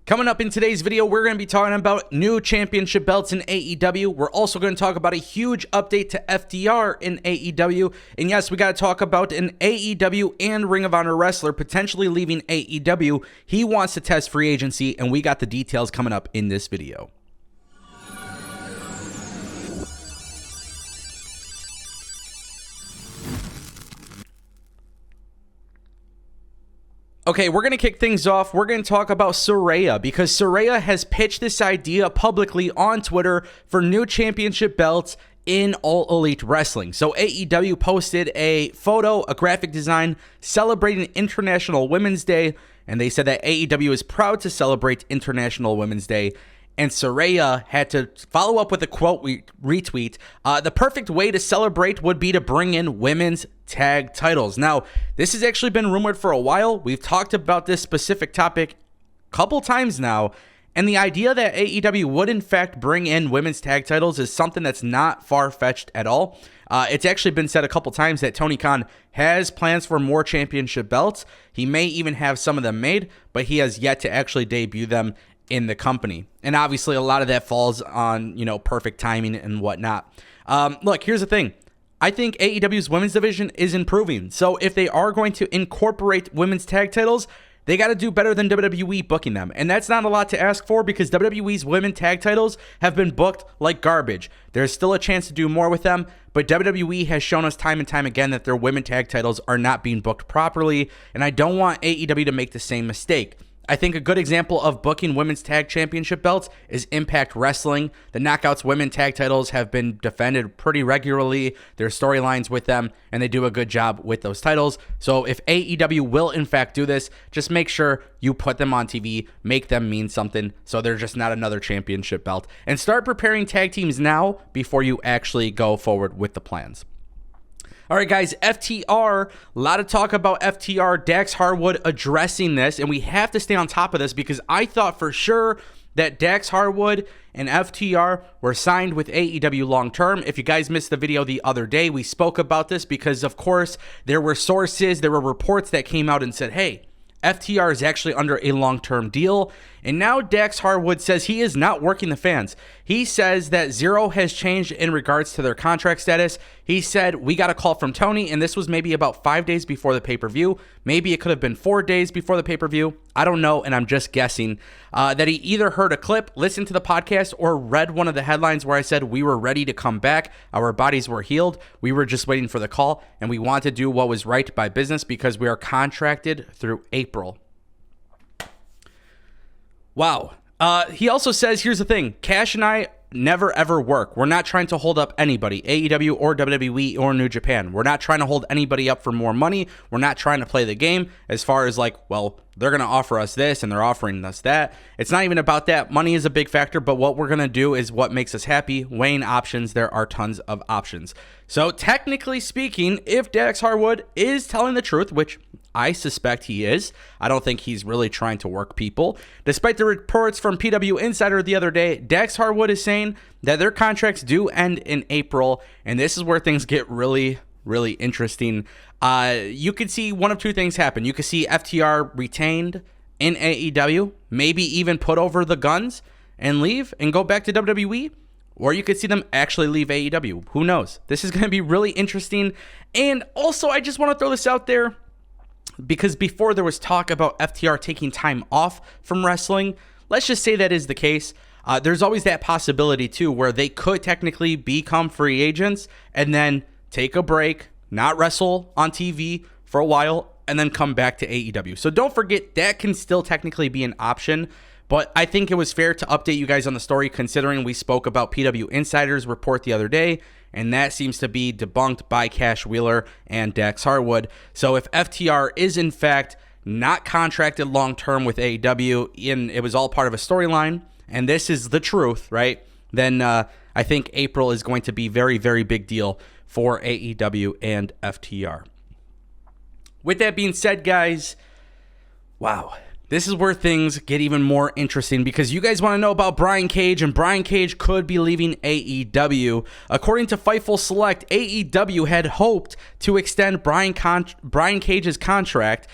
Coming up in today's video, we're going to be talking about new championship belts in AEW. We're also going to talk about a huge update to FTR in AEW. And yes, we got to talk about an AEW and Ring of Honor wrestler potentially leaving AEW. He wants to test free agency, and we got the details coming up in this video. Okay, we're going to kick things off. We're going to talk about Saraya because Saraya has pitched this idea publicly on Twitter for new championship belts in All Elite Wrestling. So AEW posted a photo, a graphic design celebrating International Women's Day, and they said that AEW is proud to celebrate International Women's Day. And Saraya had to follow up with a quote retweet. The perfect way to celebrate would be to bring in women's tag titles. Now, this has actually been rumored for a while. We've talked about this specific topic a couple times now. And the idea that AEW would in fact bring in women's tag titles is something that's not far-fetched at all. It's actually been said a couple times that Tony Khan has plans for more championship belts. He may even have some of them made, but he has yet to actually debut them in the company. And obviously a lot of that falls on, perfect timing and whatnot. Look, here's the thing. I think AEW's women's division is improving. So if they are going to incorporate women's tag titles, they got to do better than WWE booking them. And that's not a lot to ask for because WWE's women tag titles have been booked like garbage. There's still a chance to do more with them, but WWE has shown us time and time again that their women tag titles are not being booked properly, and I don't want AEW to make the same mistake. I think a good example of booking women's tag championship belts is Impact Wrestling. The Knockouts women tag titles have been defended pretty regularly. There's storylines with them, and they do a good job with those titles. So if AEW will in fact do this, just make sure you put them on TV, make them mean something, so they're just not another championship belt. And start preparing tag teams now before you actually go forward with the plans. All right, guys, FTR, a lot of talk about FTR, Dax Harwood addressing this, and we have to stay on top of this because I thought for sure that Dax Harwood and FTR were signed with AEW long-term. If you guys missed the video the other day, we spoke about this because, of course, there were sources, there were reports that came out and said, hey, FTR is actually under a long-term deal, and now Dax Harwood says he is not working the fans. He says that zero has changed in regards to their contract status. He said, we got a call from Tony, and this was maybe about 5 days before the pay-per-view. Maybe it could have been 4 days before the pay-per-view. I don't know, and I'm just guessing. That he either heard a clip, listened to the podcast, or read one of the headlines where I said we were ready to come back. Our bodies were healed. We were just waiting for the call, and we want to do what was right by business because we are contracted through April. Wow. He also says, here's the thing. Cash and I never ever work. We're not trying to hold up anybody, AEW or WWE or New Japan. We're not trying to hold anybody up for more money. We're not trying to play the game as far as like, well, they're going to offer us this and they're offering us that. It's not even about that. Money is a big factor, but what we're going to do is what makes us happy. Weighing options, there are tons of options. So technically speaking, if Dax Harwood is telling the truth, which I suspect he is, I don't think he's really trying to work people. Despite the reports from PW Insider the other day, Dax Harwood is saying that their contracts do end in April, and this is where things get really interesting. You could see one of two things happen. You could see FTR retained in AEW, maybe even put over the guns and leave and go back to WWE, or you could see them actually leave AEW. Who knows? This is going to be really interesting. And also, I just want to throw this out there because before there was talk about FTR taking time off from wrestling. Let's just say that is the case. There's always that possibility too where they could technically become free agents and then take a break, not wrestle on TV for a while, and then come back to AEW. So don't forget that can still technically be an option, but I think it was fair to update you guys on the story considering we spoke about PW Insider's report the other day, and that seems to be debunked by Cash Wheeler and Dax Harwood. So if FTR is in fact not contracted long-term with AEW, and it was all part of a storyline, and this is the truth, right, then I think April is going to be very, very big deal for AEW and FTR. With that being said, guys, wow, This is where things get even more interesting because you guys want to know about Brian Cage, and Brian Cage could be leaving AEW. According to Fightful Select, AEW had hoped to extend Brian Cage's contract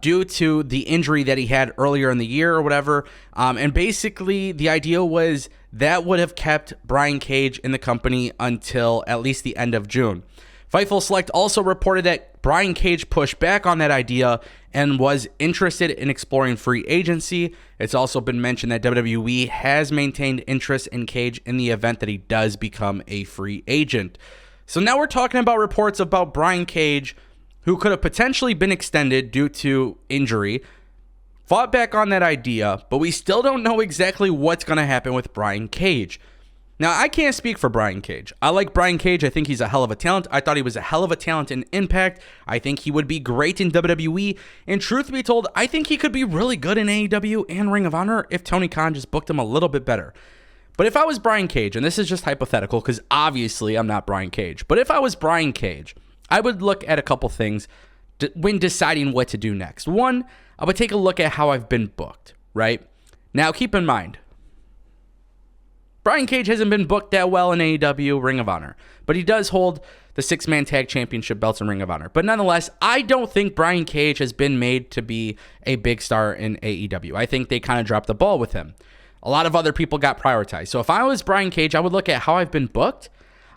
due to the injury that he had earlier in the year or whatever. And basically, the idea was that would have kept Brian Cage in the company until at least the end of June. Fightful Select also reported that Brian Cage pushed back on that idea and was interested in exploring free agency. It's also been mentioned that WWE has maintained interest in Cage in the event that he does become a free agent. So now we're talking about reports about Brian Cage, who could have potentially been extended due to injury, fought back on that idea, but we still don't know exactly what's going to happen with Brian Cage. Now, I can't speak for Brian Cage. I like Brian Cage. I think he's a hell of a talent. I thought he was a hell of a talent in Impact. I think he would be great in WWE. And truth be told, I think he could be really good in AEW and Ring of Honor if Tony Khan just booked him a little bit better. But if I was Brian Cage, and this is just hypothetical because obviously I'm not Brian Cage, but if I was Brian Cage, I would look at a couple things when deciding what to do next. One, I would take a look at how I've been booked, right? Now, keep in mind, Brian Cage hasn't been booked that well in AEW, Ring of Honor, but he does hold the 6-man tag championship belts in Ring of Honor. But nonetheless, I don't think Brian Cage has been made to be a big star in AEW. I think they kind of dropped the ball with him. A lot of other people got prioritized. So if I was Brian Cage, I would look at how I've been booked,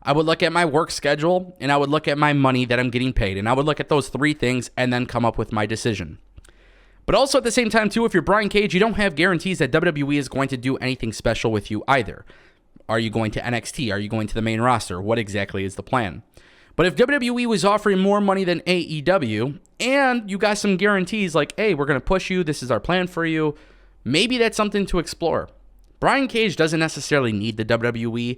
I would look at my work schedule, and I would look at my money that I'm getting paid. And I would look at those three things and then come up with my decision. But also at the same time, too, if you're Brian Cage, you don't have guarantees that WWE is going to do anything special with you either. Are you going to NXT? Are you going to the main roster? What exactly is the plan? But if WWE was offering more money than AEW, and you got some guarantees like, hey, we're going to push you, this is our plan for you, maybe that's something to explore. Brian Cage doesn't necessarily need the WWE.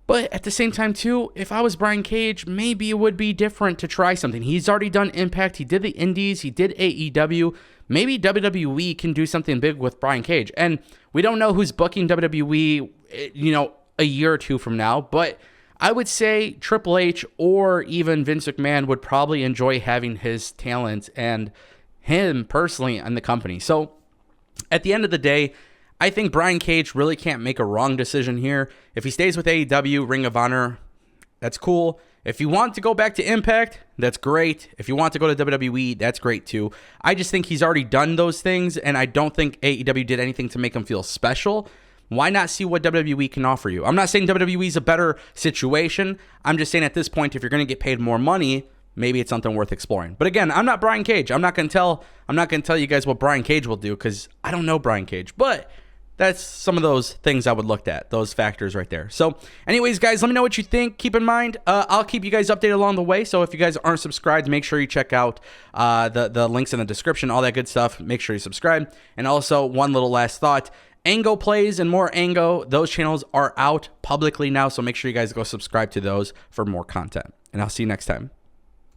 But at the same time, too, if I was Brian Cage, maybe it would be different to try something. He's already done Impact. He did the Indies. He did AEW. Maybe WWE can do something big with Brian Cage. And we don't know who's booking WWE, a year or two from now. But I would say Triple H or even Vince McMahon would probably enjoy having his talent and him personally in the company. So at the end of the day, I think Brian Cage really can't make a wrong decision here. If he stays with AEW, Ring of Honor, that's cool. If you want to go back to Impact, that's great. If you want to go to WWE, that's great too. I just think he's already done those things, and I don't think AEW did anything to make him feel special. Why not see what WWE can offer you? I'm not saying WWE is a better situation. I'm just saying at this point, if you're going to get paid more money, maybe it's something worth exploring. But again, I'm not Brian Cage. I'm not going to tell you guys what Brian Cage will do because I don't know Brian Cage. But that's some of those things I would look at, those factors right there. So anyways, guys, let me know what you think. Keep in mind, I'll keep you guys updated along the way. So if you guys aren't subscribed, make sure you check out the links in the description, all that good stuff. Make sure you subscribe. And also, one little last thought. Ango Plays and More Ango, those channels are out publicly now. So make sure you guys go subscribe to those for more content. And I'll see you next time.